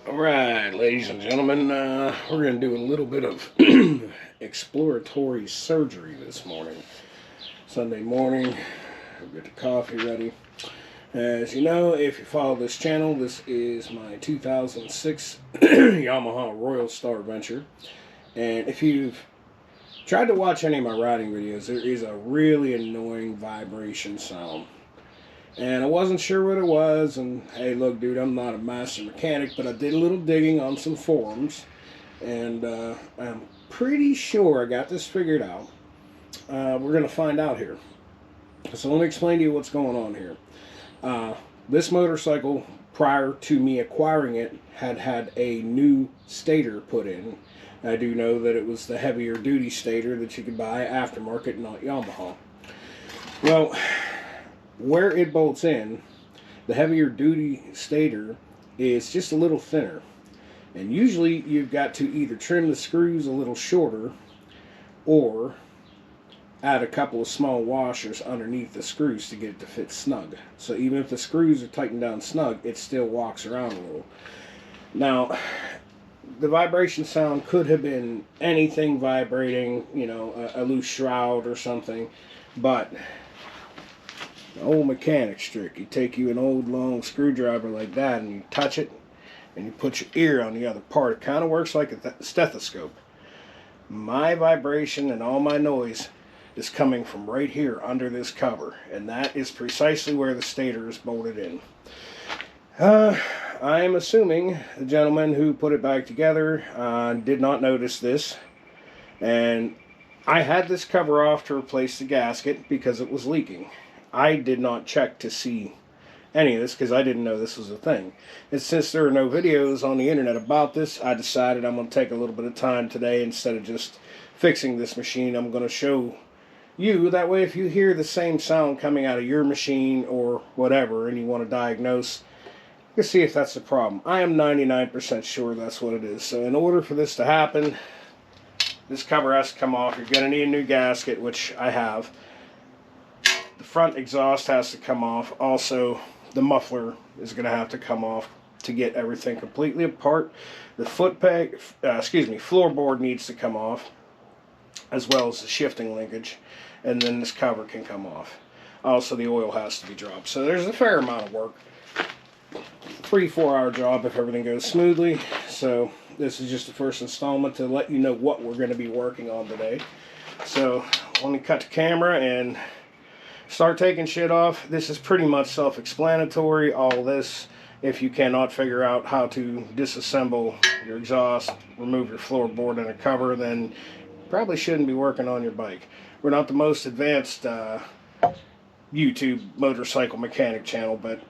Alright, ladies and gentlemen, we're going to do a little bit of exploratory surgery this morning. Sunday morning, we'll get the coffee ready. As you know, if you follow this channel, this is my 2006 Yamaha Royalstar venture. And if you've tried to watch any of my riding videos, there is a really annoying vibration sound. And I wasn't sure what it was, and hey, look, dude, I'm not a master mechanic, but I did a little digging on some forums, and I'm pretty sure I got this figured out. We're going to find out here. So let me explain to you what's going on here. This motorcycle, prior to me acquiring it, had a new stator put in. I do know that it was the heavier duty stator that you could buy aftermarket, not Yamaha. Well, where it bolts in, the heavier duty stator is just a little thinner, and usually you've got to either trim the screws a little shorter or add a couple of small washers underneath the screws to get it to fit snug. So even if the screws are tightened down snug, it still walks around a little. Now, the vibration sound could have been anything vibrating, you know, a loose shroud or something, but the old mechanic's trick. You take you an old long screwdriver like that and you touch it and you put your ear on the other part. It kind of works like a stethoscope. My vibration and all my noise is coming from right here under this cover, and that is precisely where the stator is bolted in. I am assuming the gentleman who put it back together did not notice this, and I had this cover off to replace the gasket because it was leaking. I did not check to see any of this because I didn't know this was a thing. And since there are no videos on the internet about this, I decided I'm going to take a little bit of time today. Instead of just fixing this machine, I'm going to show you. That way, if you hear the same sound coming out of your machine or whatever and you want to diagnose, you can see if that's the problem. I am 99% sure that's what it is. So in order for this to happen, this cover has to come off. You're going to need a new gasket, which I have. The front exhaust has to come off. Also, the muffler is going to have to come off to get everything completely apart. The floorboard needs to come off, as well as the shifting linkage, and then this cover can come off. Also, the oil has to be dropped. So there's a fair amount of work. 3-4 hour job if everything goes smoothly. So this is just the first installment to let you know what we're going to be working on today. So let me cut the camera and start taking shit off. This is pretty much self-explanatory. All this, if you cannot figure out how to disassemble your exhaust, remove your floorboard and a cover, then you probably shouldn't be working on your bike. We're not the most advanced YouTube motorcycle mechanic channel, but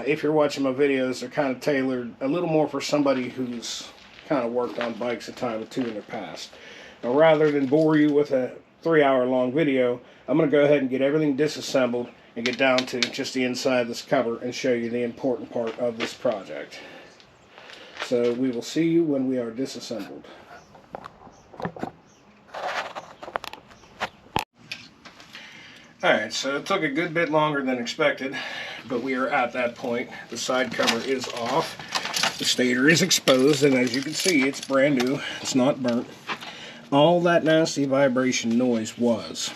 if you're watching my videos, they're kind of tailored a little more for somebody who's kind of worked on bikes a time or two in their past. Now, rather than bore you with a 3-hour long video, I'm going to go ahead and get everything disassembled and get down to just the inside of this cover and show you the important part of this project. So we will see you when we are disassembled. Alright, so it took a good bit longer than expected, but we are at that point. The side cover is off. The stator is exposed, and as you can see, it's brand new. It's not burnt. All that nasty vibration noise was.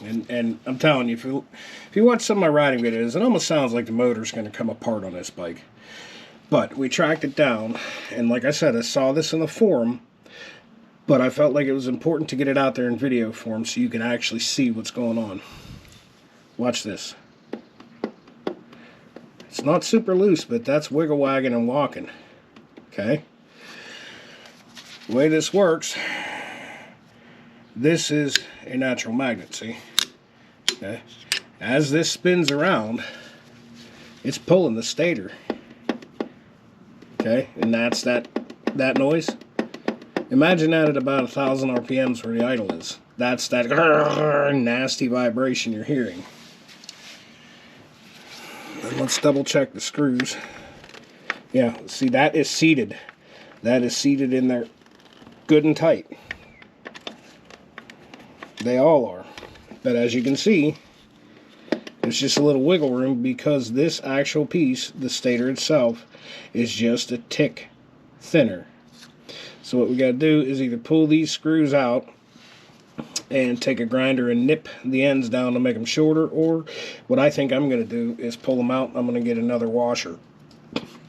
And I'm telling you, if you watch some of my riding videos, it almost sounds like the motor's going to come apart on this bike. But we tracked it down, and like I said, I saw this in the forum, but I felt like it was important to get it out there in video form so you can actually see what's going on. Watch this. It's not super loose, but that's wiggle wagging and walking. Okay? The way this works, this is a natural magnet, see? Okay. As this spins around, it's pulling the stator. Okay, and that's that noise. Imagine that at about 1,000 RPMs where the idle is. That's that nasty vibration you're hearing. And let's double check the screws. Yeah, see, that is seated. That is seated in there good and tight. They all are. But as you can see, there's just a little wiggle room because this actual piece, the stator itself, is just a tick thinner. So what we got to do is either pull these screws out and take a grinder and nip the ends down to make them shorter, or what I think I'm going to do is pull them out. I'm going to get another washer,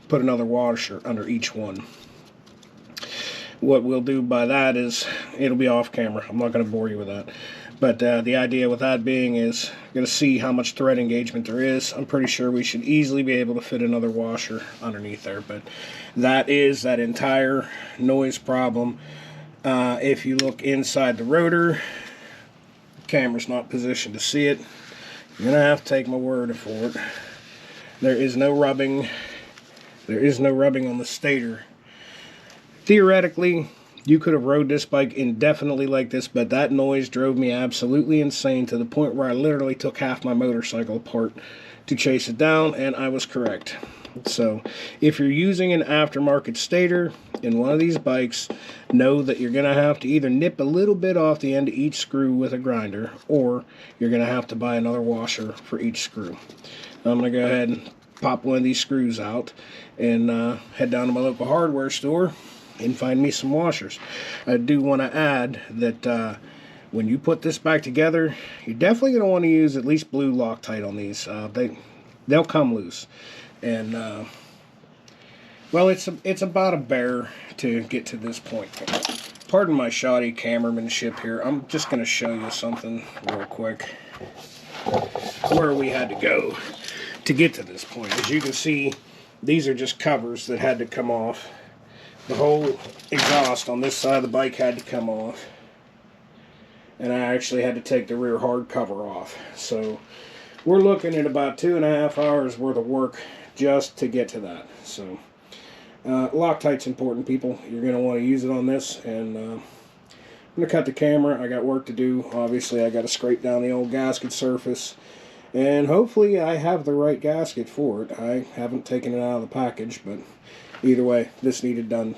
put another washer under each one. What we'll do by that is, it'll be off camera, I'm not going to bore you with that, but the idea with that being is going to see how much thread engagement there is. I'm pretty sure we should easily be able to fit another washer underneath there, but that is that entire noise problem. If you look inside the rotor, the camera's not positioned to see it. You're going to have to take my word for it. There is no rubbing. There is no rubbing on the stator. Theoretically, you could have rode this bike indefinitely like this, but that noise drove me absolutely insane to the point where I literally took half my motorcycle apart to chase it down, and I was correct. So, if you're using an aftermarket stator in one of these bikes, know that you're going to have to either nip a little bit off the end of each screw with a grinder, or you're going to have to buy another washer for each screw. I'm going to go ahead and pop one of these screws out and head down to my local hardware store and find me some washers. I do want to add that when you put this back together, you're definitely going to want to use at least blue Loctite on these. They'll come loose. And well, it's about a bear to get to this point. Pardon my shoddy cameramanship here. I'm just going to show you something real quick where we had to go to get to this point. As you can see, these are just covers that had to come off. The whole exhaust on this side of the bike had to come off, and I actually had to take the rear hard cover off. So we're looking at about 2.5 hours worth of work just to get to that. So Loctite's important, people. You're going to want to use it on this, and I'm going to cut the camera. I got work to do. Obviously, I got to scrape down the old gasket surface, and hopefully I have the right gasket for it. I haven't taken it out of the package, but either way, this needed done.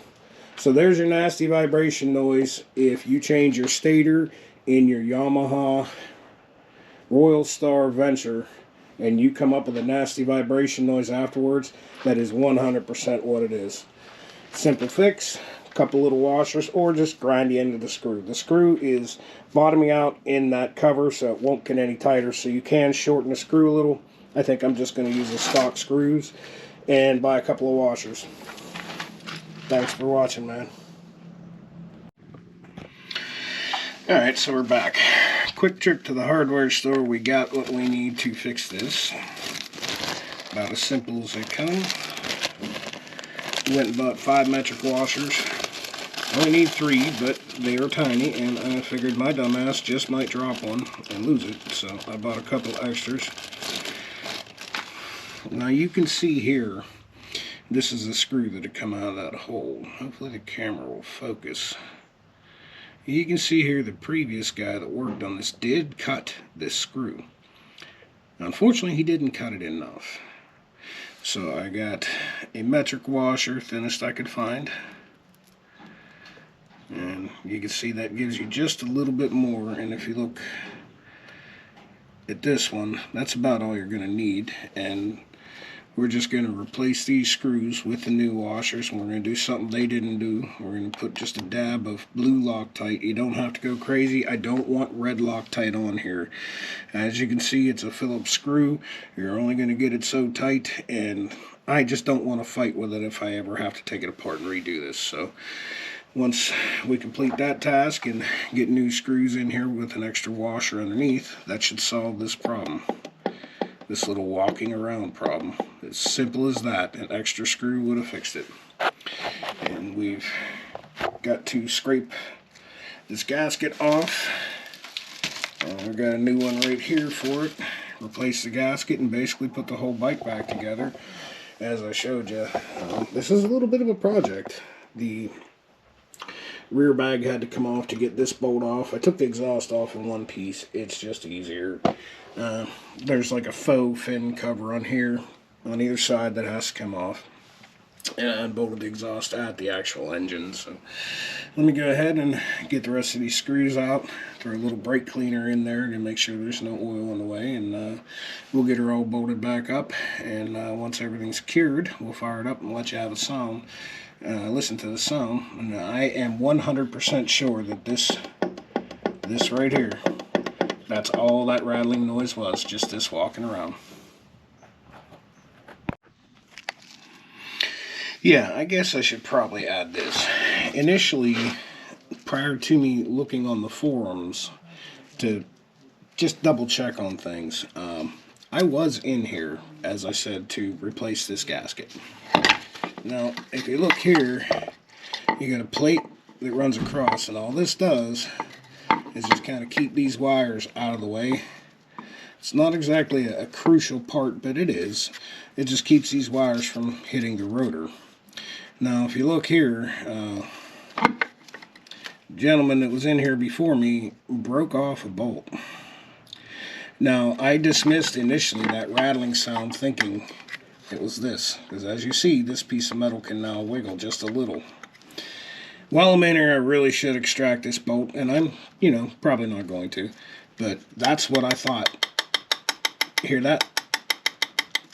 So there's your nasty vibration noise. If you change your stator in your Yamaha Royalstar Venture and you come up with a nasty vibration noise afterwards, that is 100% what it is. Simple fix, a couple little washers, or just grind the end of the screw. The screw is bottoming out in that cover, so it won't get any tighter, so you can shorten the screw a little. I think I'm just going to use the stock screws and buy a couple of washers. Thanks for watching, man. Alright, so we're back. Quick trip to the hardware store. We got what we need to fix this. About as simple as they come. Went and bought 5 metric washers. Only need 3, but they are tiny, and I figured my dumbass just might drop one and lose it, so I bought a couple extras. Now you can see here, this is the screw that had come out of that hole. Hopefully the camera will focus. You can see here the previous guy that worked on this did cut this screw. Unfortunately, he didn't cut it enough. So I got a metric washer, thinnest I could find. And you can see that gives you just a little bit more. And if you look at this one, that's about all you're going to need. And we're just going to replace these screws with the new washers, and we're going to do something they didn't do. We're going to put just a dab of blue Loctite. You don't have to go crazy. I don't want red Loctite on here. As you can see, it's a Phillips screw. You're only going to get it so tight, and I just don't want to fight with it if I ever have to take it apart and redo this. So once we complete that task and get new screws in here with an extra washer underneath, that should solve this problem. This little walking around problem. As simple as that. An extra screw would have fixed it. And we've got to scrape this gasket off. We've got a new one right here for it. Replace the gasket and basically put the whole bike back together as I showed you. This is a little bit of a project. The rear bag had to come off to get this bolt off. I took the exhaust off in one piece. It's just easier. There's like a faux fin cover on here on either side that has to come off. and I bolted the exhaust at the actual engine. So let me go ahead and get the rest of these screws out, throw a little brake cleaner in there to make sure there's no oil in the way, and we'll get her all bolted back up. And once everything's cured, we'll fire it up and let you have a sound. Listen to the sound, and I am 100% sure that this right here, that's all that rattling noise was, just this walking around. Yeah, I guess I should probably add this. Initially, prior to me looking on the forums to just double check on things, I was in here, as I said, to replace this gasket. Now, if you look here, you got a plate that runs across, and all this does is just kind of keep these wires out of the way. It's not exactly a crucial part, but it is. It just keeps these wires from hitting the rotor. Now, if you look here, the gentleman that was in here before me broke off a bolt. Now, I dismissed initially that rattling sound thinking it was this, because as you see, this piece of metal can now wiggle just a little. While I'm in here, I really should extract this bolt, and I'm, probably not going to, but that's what I thought. Hear that?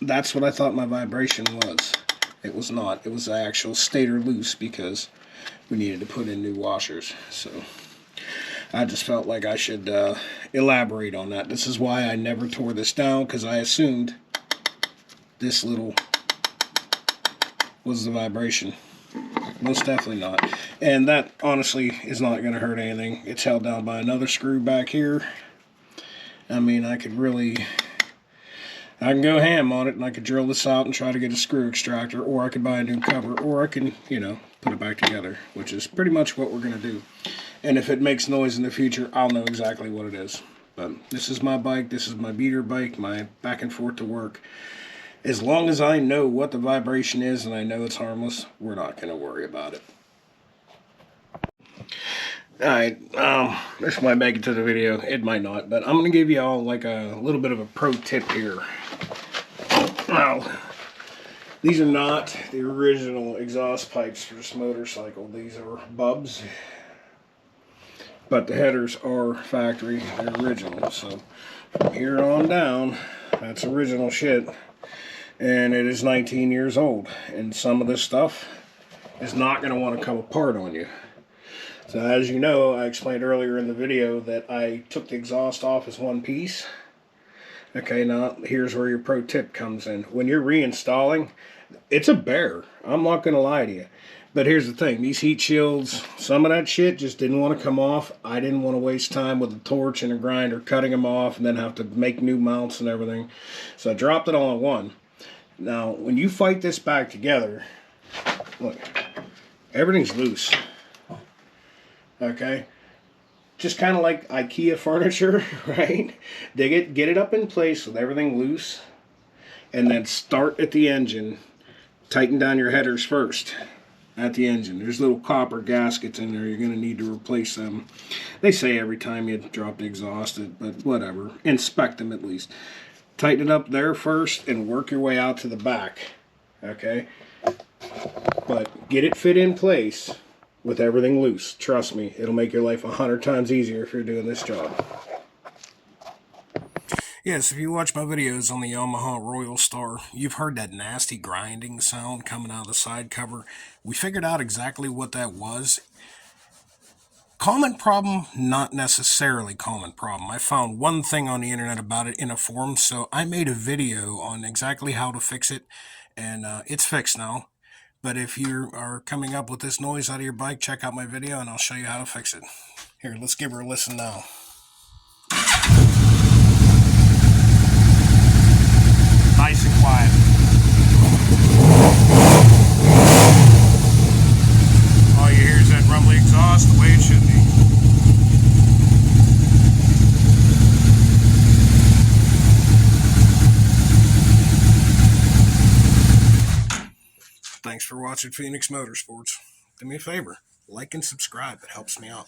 That's what I thought my vibration was. It was not. It was the actual stator loose because we needed to put in new washers. So I just felt like I should elaborate on that. This is why I never tore this down, because I assumed this little was the vibration. Most definitely not. And that honestly is not going to hurt anything. It's held down by another screw back here. I mean, I can go ham on it, and I could drill this out and try to get a screw extractor, or I could buy a new cover, or I can, put it back together, which is pretty much what we're going to do. And if it makes noise in the future, I'll know exactly what it is. But this is my bike, this is my beater bike, my back and forth to work. As long as I know what the vibration is and I know it's harmless, we're not going to worry about it. Alright, this might make it to the video, it might not, but I'm going to give you all like a little bit of a pro tip here. Now, these are not the original exhaust pipes for this motorcycle. These are Bubs, but the headers are factory, they're original. So from here on down, that's original shit, and it is 19 years old, and some of this stuff is not going to want to come apart on you. So as you know, I explained earlier in the video that I took the exhaust off as one piece. Okay, now here's where your pro tip comes in. When you're reinstalling, it's a bear. I'm not going to lie to you. But here's the thing. These heat shields, some of that shit just didn't want to come off. I didn't want to waste time with a torch and a grinder cutting them off and then have to make new mounts and everything. So I dropped it all in one. Now, when you fight this back together, look, everything's loose. Okay, just kind of like IKEA furniture, right? Dig it, get it up in place with everything loose, and then start at the engine. Tighten down your headers first at the engine. There's little copper gaskets in there. You're going to need to replace them. They say every time you drop the exhaust, but whatever. Inspect them at least. Tighten it up there first and work your way out to the back. Okay, but get it fit in place with everything loose. Trust me, it'll make your life 100 times easier if you're doing this job. Yes, if you watch my videos on the Yamaha Royalstar, you've heard that nasty grinding sound coming out of the side cover. We figured out exactly what that was. Common problem, not necessarily common problem. I found one thing on the internet about it in a forum, so I made a video on exactly how to fix it, and it's fixed now. But if you are coming up with this noise out of your bike, check out my video and I'll show you how to fix it. Here, let's give her a listen now. Nice and quiet. All you hear is that rumbly exhaust the way it should be. Thanks for watching Phoenix Motorsports. Do me a favor, like and subscribe. It helps me out.